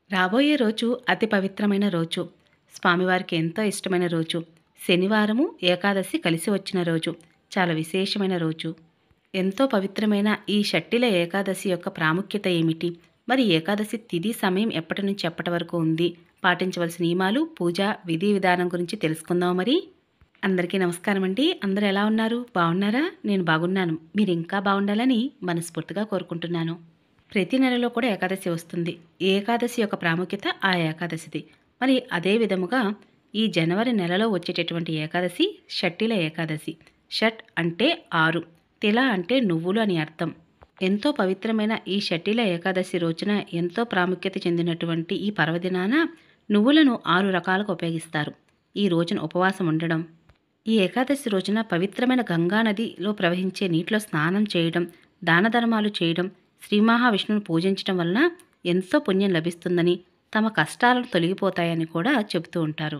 రాబోయే రోజు అతి పవిత్రమైన రోజు. స్వామివారికి ఎంతో ఇష్టమైన రోజు. శనివారము, ఏకాదశి కలిసి వచ్చిన రోజు. చాలా విశేషమైన రోజు. ఎంతో పవిత్రమైన ఈ షట్టిల ఏకాదశి యొక్క ప్రాముఖ్యత ఏమిటి? మరి ఏకాదశి తిథి సమయం ఎప్పటి నుంచి ఎప్పటి వరకు ఉంది? పాటించవలసిన నియమాలు, పూజ, విధి విధానం గురించి తెలుసుకుందాం మరి. అందరికీ నమస్కారం అండి. అందరూ ఎలా ఉన్నారు? బాగున్నారా? నేను బాగున్నాను. మీరు ఇంకా బాగుండాలని మనస్ఫూర్తిగా కోరుకుంటున్నాను. ప్రతి నెలలో కూడా ఏకాదశి వస్తుంది. ఈ ఏకాదశి యొక్క ప్రాముఖ్యత ఆ ఏకాదశిది. మరి అదే విధముగా ఈ జనవరి నెలలో వచ్చేటటువంటి ఏకాదశి షట్టిల ఏకాదశి. షట్ అంటే 6, తిల అంటే నువ్వులు అని అర్థం. ఎంతో పవిత్రమైన ఈ షట్టిల ఏకాదశి రోజున ఎంతో ప్రాముఖ్యత చెందినటువంటి ఈ పర్వదినాన నువ్వులను 6 రకాలుగా ఉపయోగిస్తారు. ఈ రోజున ఉపవాసం ఉండడం, ఈ ఏకాదశి రోజున పవిత్రమైన గంగా నదిలో ప్రవహించే నీటిలో స్నానం చేయడం, దాన ధర్మాలు చేయడం, శ్రీ మహావిష్ణువుని పూజించడం వలన ఎంతో పుణ్యం లభిస్తుందని, తమ కష్టాలను తొలగిపోతాయని కూడా చెబుతూ ఉంటారు.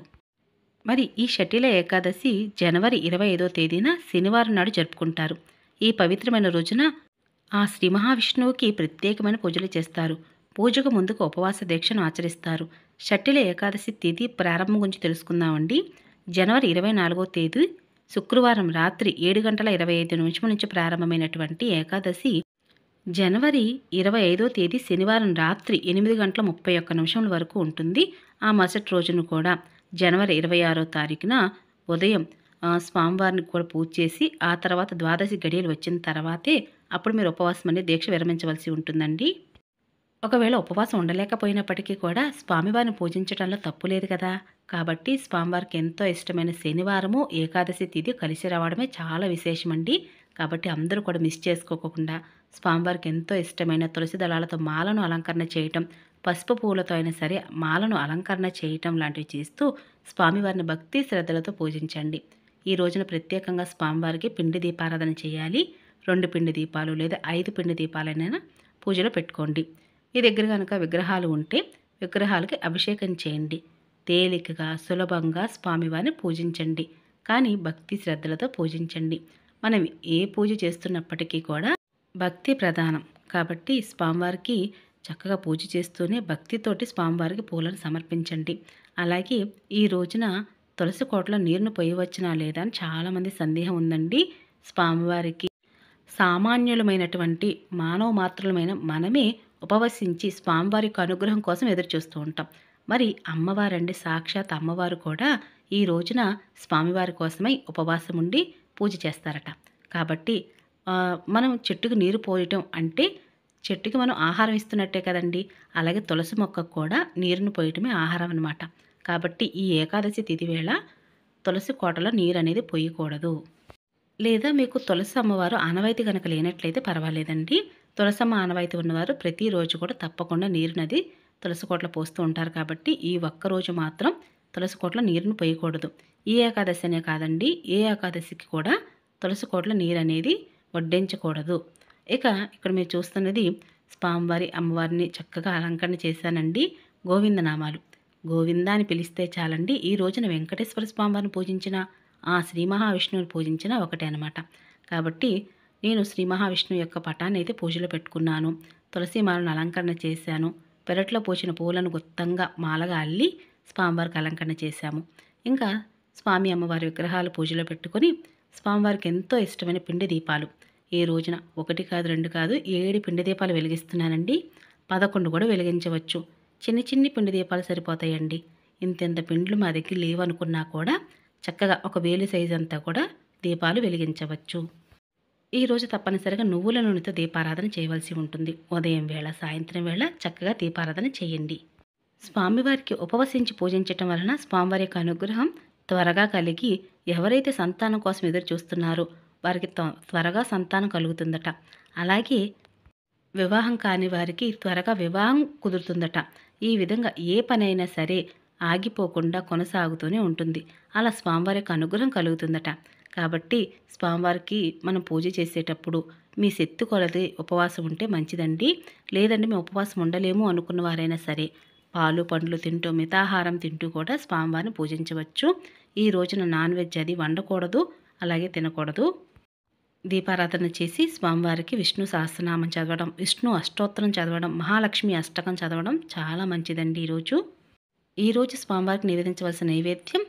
మరి ఈ షట్టిల ఏకాదశి జనవరి 25వ తేదీన శనివారం నాడు జరుపుకుంటారు. ఈ పవిత్రమైన రోజున ఆ శ్రీ మహావిష్ణువుకి ప్రత్యేకమైన పూజలు చేస్తారు. పూజకు ముందుకు ఉపవాస దీక్షను ఆచరిస్తారు. షట్టిల ఏకాదశి తిథి ప్రారంభం గురించి తెలుసుకుందామండి. జనవరి 24వ తేదీ శుక్రవారం రాత్రి 7:25 నుంచి ప్రారంభమైనటువంటి ఏకాదశి జనవరి 25వ తేదీ శనివారం రాత్రి 8:31 వరకు ఉంటుంది. ఆ మరుసటి రోజును కూడా జనవరి 26వ తారీఖున ఉదయం స్వామివారిని కూడా పూజ చేసి ఆ తర్వాత ద్వాదశి గడియలు వచ్చిన తర్వాతే అప్పుడు మీరు ఉపవాసం అనేది దీక్ష విరమించవలసి ఉంటుందండి. ఒకవేళ ఉపవాసం ఉండలేకపోయినప్పటికీ కూడా స్వామివారిని పూజించడంలో తప్పు లేదు కదా. కాబట్టి స్వామివారికి ఎంతో ఇష్టమైన శనివారము ఏకాదశి తిథి కలిసి రావడమే చాలా విశేషమండి. కాబట్టి అందరూ కూడా మిస్ చేసుకోకుండా స్వామివారికి ఎంతో ఇష్టమైన తులసి దళాలతో మాలను అలంకరణ చేయటం, పసుపు పువ్వులతో అయినా సరే మాలను అలంకరణ చేయటం లాంటివి చేస్తూ స్వామివారిని భక్తి శ్రద్ధలతో పూజించండి. ఈ రోజున ప్రత్యేకంగా స్వామివారికి పిండి దీపారాధన చేయాలి. 2 పిండి దీపాలు లేదా 5 పిండి దీపాలైనా పూజలో పెట్టుకోండి. మీ దగ్గర కనుక విగ్రహాలు ఉంటే విగ్రహాలకి అభిషేకం చేయండి. తేలికగా సులభంగా స్వామివారిని పూజించండి. కానీ భక్తి శ్రద్ధలతో పూజించండి. మనం ఏ పూజ చేస్తున్నప్పటికీ కూడా భక్తి ప్రధానం. కాబట్టి స్వామివారికి చక్కగా పూజ చేస్తూనే భక్తితోటి స్వామివారికి పూలను సమర్పించండి. అలాగే ఈ రోజున తులసి కోటలో నీరును పోయవచ్చునా లేదా అని చాలామంది సందేహం ఉందండి. స్వామివారికి సామాన్యులమైనటువంటి మానవ మాత్రులమైన మనమే ఉపవసించి స్వామివారి యొక్క అనుగ్రహం కోసం ఎదురు చూస్తూ ఉంటాం. మరి అమ్మవారండి, సాక్షాత్ అమ్మవారు కూడా ఈ రోజున స్వామివారి కోసమై ఉపవాసం ఉండి పూజ చేస్తారట. కాబట్టి మనం చెట్టుకు నీరు పోయటం అంటే చెట్టుకి మనం ఆహారం ఇస్తున్నట్టే కదండి. అలాగే తులసి మొక్కకు కూడా నీరును పోయటమే ఆహారం అన్నమాట. కాబట్టి ఈ ఏకాదశి తిథి వేళ తులసి కోటలో నీరు అనేది పోయకూడదు. లేదా మీకు తులసి అమ్మవారు ఆనవాయితీ కనుక లేనట్లయితే పర్వాలేదండి. తులసమ్మ ఆనవాయితీ ఉన్నవారు ప్రతిరోజు కూడా తప్పకుండా నీరునది తులసి కోటలో పోస్తూ ఉంటారు. కాబట్టి ఈ ఒక్కరోజు మాత్రం తులసి కోటలో నీరును పోయకూడదు. ఈ ఏకాదశి అనే కాదండి, ఏ ఏకాదశికి కూడా తులసి కోటలో నీరు అనేది వడ్డించకూడదు. ఇక ఇక్కడ మీరు చూస్తున్నది స్వామివారి అమ్మవారిని చక్కగా అలంకరణ చేశానండి. గోవిందనామాలు, గోవింద అని పిలిస్తే చాలండి. ఈ రోజున వెంకటేశ్వర స్వామివారిని పూజించిన ఆ శ్రీ మహావిష్ణువుని పూజించిన ఒకటే అనమాట. కాబట్టి నేను శ్రీ మహావిష్ణువు యొక్క పటాన్ని అయితే పూజలో పెట్టుకున్నాను. తులసి మాలను అలంకరణ చేశాను. పెరట్లో పూసిన పూలను గుత్తంగా మాలగా అల్లి స్వామివారికి అలంకరణ చేశాము. ఇంకా స్వామి అమ్మవారి విగ్రహాలు పూజలో పెట్టుకొని స్వామివారికి ఎంతో ఇష్టమైన పిండి దీపాలు ఈ రోజున 1 కాదు 2 కాదు 7 పిండి దీపాలు వెలిగిస్తున్నానండి. 11 కూడా వెలిగించవచ్చు. చిన్ని పిండి దీపాలు సరిపోతాయండి. ఇంతెంత పిండ్లు మా దగ్గర లేవనుకున్నా కూడా చక్కగా ఒక వేలి సైజు అంతా కూడా దీపాలు వెలిగించవచ్చు. ఈరోజు తప్పనిసరిగా నువ్వుల నూనెతో దీపారాధన చేయవలసి ఉంటుంది. ఉదయం వేళ, సాయంత్రం వేళ చక్కగా దీపారాధన చేయండి. స్వామివారికి ఉపవసించి పూజించటం వలన స్వామివారి యొక్క అనుగ్రహం త్వరగా కలిగి ఎవరైతే సంతానం కోసం ఎదురు చూస్తున్నారో వారికి త్వరగా సంతానం కలుగుతుందట. అలాగే వివాహం కాని వారికి త్వరగా వివాహం కుదురుతుందట. ఈ విధంగా ఏ పనైనా సరే ఆగిపోకుండా కొనసాగుతూనే ఉంటుంది. అలా స్వామివారి యొక్క అనుగ్రహం కలుగుతుందట. కాబట్టి స్వామివారికి మనం పూజ చేసేటప్పుడు మీ శక్తి కొలది ఉపవాసం ఉంటే మంచిదండి. లేదంటే మేము ఉపవాసం ఉండలేము అనుకున్న వారైనా సరే పాలు పండ్లు తింటూ మితాహారం తింటూ కూడా స్వామివారిని పూజించవచ్చు. ఈ రోజున నాన్ వెజ్ అది వండకూడదు, అలాగే తినకూడదు. దీపారాధన చేసి స్వామివారికి విష్ణు సహస్రనామం చదవడం, విష్ణు అష్టోత్తరం చదవడం, మహాలక్ష్మి అష్టకం చదవడం చాలా మంచిదండి ఈరోజు స్వామివారికి నివేదించవలసిన నైవేద్యం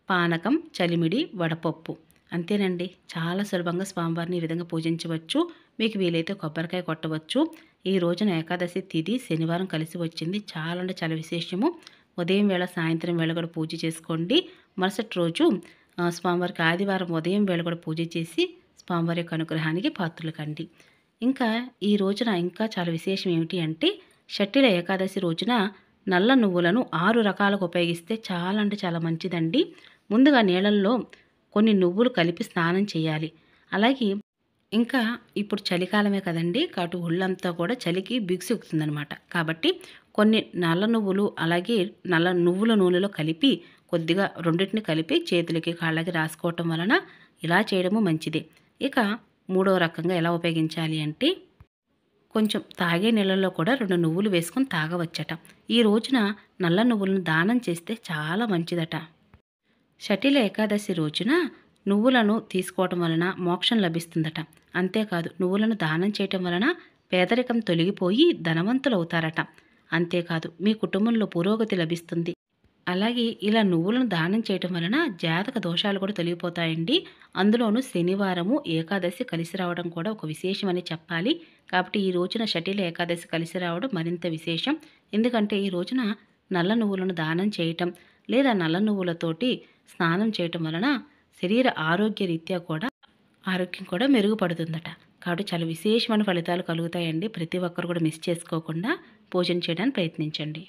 పానకం, చలిమిడి, వడపప్పు. అంతేనండి. చాలా సులభంగా స్వామివారిని ఈ విధంగా పూజించవచ్చు. మీకు వీలైతే కొబ్బరికాయ కొట్టవచ్చు. ఈ రోజున ఏకాదశి తిథి శనివారం కలిసి వచ్చింది. చాలా అంటే చాలా విశేషము. ఉదయం వేళ, సాయంత్రం వేళ కూడా పూజ చేసుకోండి. మరుసటి రోజు స్వామివారికి ఆదివారం ఉదయం వేళ కూడా పూజ చేసి స్వామివారి యొక్క అనుగ్రహానికి పాత్రలు కండి. ఇంకా ఈ రోజున ఇంకా చాలా విశేషం ఏమిటి అంటే షట్టిల ఏకాదశి రోజున నల్ల నువ్వులను 6 రకాలకు ఉపయోగిస్తే చాలా అంటే చాలా మంచిదండి. ముందుగా నీళ్ళల్లో కొన్ని నువ్వులు కలిపి స్నానం చేయాలి. అలాగే ఇంకా ఇప్పుడు చలికాలమే కదండి, కాబట్టి ఒళ్ళంతా కూడా చలికి బిగుసుకుతుందనమాట. కాబట్టి కొన్ని నల్ల నువ్వులు అలాగే నల్ల నువ్వుల నూనెలో కలిపి కొద్దిగా రెండింటిని కలిపి చేతులకి కాళ్ళకి రాసుకోవటం వలన ఇలా చేయడము మంచిదే. ఇక మూడో రకంగా ఎలా ఉపయోగించాలి అంటే కొంచెం తాగే నీళ్ళల్లో కూడా 2 నువ్వులు వేసుకొని తాగవచ్చట. ఈ రోజున నల్ల నువ్వులను దానం చేస్తే చాలా మంచిదట. షటిల ఏకాదశి రోజున నువ్వులను తీసుకోవటం వలన మోక్షం లభిస్తుందట. అంతేకాదు నువ్వులను దానం చేయటం వలన పేదరికం తొలగిపోయి ధనవంతులవుతారట. అంతేకాదు మీ కుటుంబంలో పురోగతి లభిస్తుంది. అలాగే ఇలా నువ్వులను దానం చేయటం వలన జాతక దోషాలు కూడా తొలగిపోతాయండి. అందులోనూ శనివారము ఏకాదశి కలిసి రావడం కూడా ఒక విశేషమని చెప్పాలి. కాబట్టి ఈ రోజున షటిల ఏకాదశి కలిసి రావడం మరింత విశేషం. ఎందుకంటే ఈ రోజున నల్ల నువ్వులను దానం చేయటం లేదా నల్ల నువ్వులతోటి స్నానం చేయటం వలన శరీర ఆరోగ్యం కూడా మెరుగుపడుతుందట. కాబట్టి చాలా విశేషమైన ఫలితాలు కలుగుతాయండి. ప్రతి ఒక్కరు కూడా మిస్ చేసుకోకుండా పూజన చేయడానికి ప్రయత్నించండి.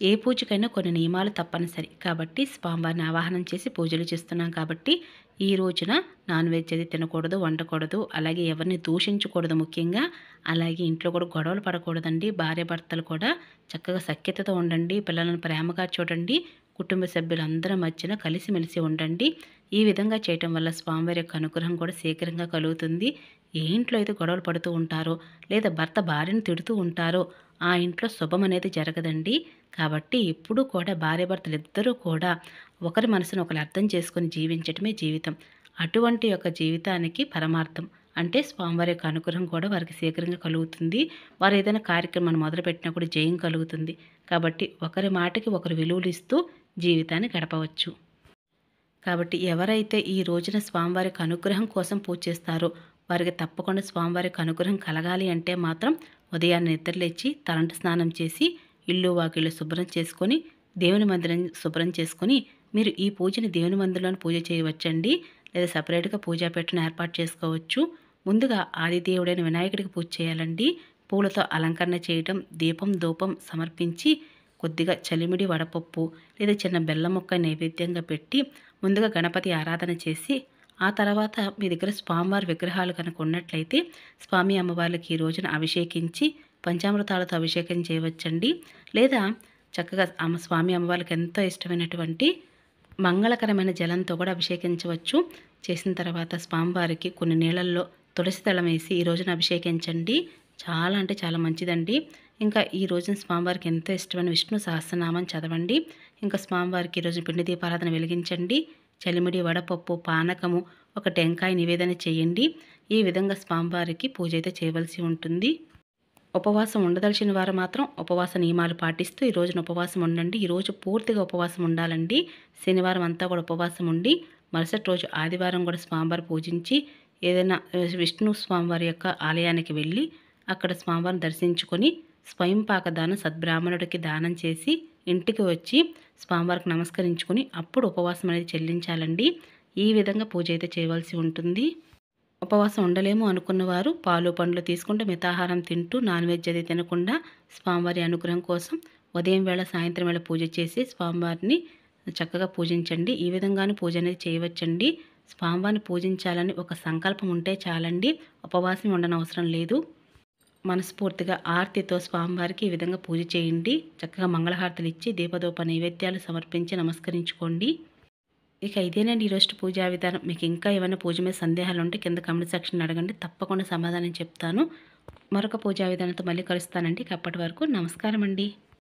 ఏ పూజకైనా కొన్ని నియమాలు తప్పనిసరి. కాబట్టి స్వామివారిని ఆవాహనం చేసి పూజలు చేస్తున్నాం కాబట్టి ఈ రోజున నాన్ వెజ్ అది తినకూడదు, వండకూడదు. అలాగే ఎవరిని దూషించకూడదు ముఖ్యంగా. అలాగే ఇంట్లో కూడా గొడవలు పడకూడదండి. భార్యాభర్తలు కూడా చక్కగా సఖ్యతతో ఉండండి. పిల్లలను ప్రేమగా చూడండి. కుటుంబ సభ్యులందరి మధ్యన కలిసిమెలిసి ఉండండి. ఈ విధంగా చేయటం వల్ల స్వామివారి యొక్క అనుగ్రహం కూడా శీఘ్రంగా కలుగుతుంది. ఏ ఇంట్లో అయితే గొడవలు పడుతూ ఉంటారో లేదా భర్త భార్యను తిడుతూ ఉంటారో ఆ ఇంట్లో శుభం అనేది జరగదండి. కాబట్టి ఎప్పుడూ కూడా భార్యాభర్తలు ఇద్దరూ కూడా ఒకరి మనసును ఒకరు అర్థం చేసుకొని జీవించటమే జీవితం. అటువంటి యొక్క జీవితానికి పరమార్థం అంటే స్వామివారి యొక్క అనుగ్రహం కూడా వారికి శీఘ్రంగా కలుగుతుంది. వారు ఏదైనా కార్యక్రమాన్ని మొదలుపెట్టినా కూడా జయం కలుగుతుంది. కాబట్టి ఒకరి మాటకి ఒకరు విలువలు ఇస్తూ జీవితాన్ని గడపవచ్చు. కాబట్టి ఎవరైతే ఈ రోజున స్వామివారికి అనుగ్రహం కోసం పూజ చేస్తారో వారికి తప్పకుండా స్వామివారికి అనుగ్రహం కలగాలి అంటే మాత్రం ఉదయాన్నే నిద్రలేచి తలంటు స్నానం చేసి ఇల్లు వాకిళ్ళు శుభ్రం చేసుకొని దేవుని మందిరం శుభ్రం చేసుకొని మీరు ఈ పూజని దేవుని మందిరంలో పూజ చేయవచ్చండి. లేదా సపరేట్గా పూజాపీఠను ఏర్పాటు చేసుకోవచ్చు. ముందుగా ఆదిదేవుడైన వినాయకుడికి పూజ చేయాలండి. పూలతో అలంకరణ చేయటం, దీపం ధూపం సమర్పించి కొద్దిగా చలిమిడి వడపప్పు లేదా చిన్న బెల్లం ముక్క నైవేద్యంగా పెట్టి ముందుగా గణపతి ఆరాధన చేసి ఆ తర్వాత మీ దగ్గర స్వామివారి విగ్రహాలు కనుక ఉన్నట్లయితే స్వామి అమ్మవార్లకి ఈ రోజున అభిషేకించి పంచామృతాలతో అభిషేకం చేయవచ్చండి. లేదా చక్కగా స్వామి అమ్మవార్లకి ఎంతో ఇష్టమైనటువంటి మంగళకరమైన జలంతో కూడా అభిషేకించవచ్చు. చేసిన తర్వాత స్వామివారికి కొన్ని నీళ్ళల్లో తులసి దళం వేసి ఈ రోజున అభిషేకించండి. చాలా అంటే చాలా మంచిదండి. ఇంకా ఈ రోజున స్వామివారికి ఎంతో ఇష్టమైన విష్ణు సహస్రనామం చదవండి. ఇంకా స్వామివారికి ఈరోజు పిండి దీపారాధన వెలిగించండి. చలిమిడి వడపప్పు పానకము ఒక టెంకాయ నివేదన చేయండి. ఈ విధంగా స్వామివారికి పూజ అయితే చేయవలసి ఉంటుంది. ఉపవాసం ఉండదలిచిన వారు మాత్రం ఉపవాస నియమాలు పాటిస్తూ ఈ రోజున ఉపవాసం ఉండండి. ఈరోజు పూర్తిగా ఉపవాసం ఉండాలండి. శనివారం అంతా కూడా ఉపవాసం ఉండి మరుసటి రోజు ఆదివారం కూడా స్వామివారి పూజించి ఏదైనా విష్ణు స్వామివారి యొక్క ఆలయానికి వెళ్ళి అక్కడ స్వామివారిని దర్శించుకొని స్వయంపాక దానం సద్బ్రాహ్మణుడికి దానం చేసి ఇంటికి వచ్చి స్వామివారికి నమస్కరించుకొని అప్పుడు ఉపవాసం అనేది చెల్లించాలండి. ఈ విధంగా పూజ అయితే చేయవలసి ఉంటుంది. ఉపవాసం ఉండలేము అనుకున్న వారు పాలు పండ్లు తీసుకుంటూ మితాహారం తింటూ నాన్ వెజ్ అది తినకుండా స్వామివారి అనుగ్రహం కోసం ఉదయం వేళ సాయంత్రం వేళ పూజ చేసి స్వామివారిని చక్కగా పూజించండి. ఈ విధంగానే పూజ అనేది చేయవచ్చండి. స్వామివారిని పూజించాలని ఒక సంకల్పం ఉంటే చాలండి. ఉపవాసం ఉండనవసరం లేదు. మనస్ఫూర్తిగా ఆర్తితో స్వామివారికి ఈ విధంగా పూజ చేయండి. చక్కగా మంగళహారతులు ఇచ్చి దీపదూప నైవేద్యాలు సమర్పించి నమస్కరించుకోండి. ఇక ఇదేనండి ఈరోజు పూజా విధానం. మీకు ఇంకా ఏమైనా పూజ మీద సందేహాలు ఉంటే కింద కామెంట్ సెక్షన్ అడగండి, తప్పకుండా సమాధానం చెప్తాను. మరొక పూజా విధానంతో మళ్ళీ కలుస్తానండి. అప్పటి వరకు నమస్కారం అండి.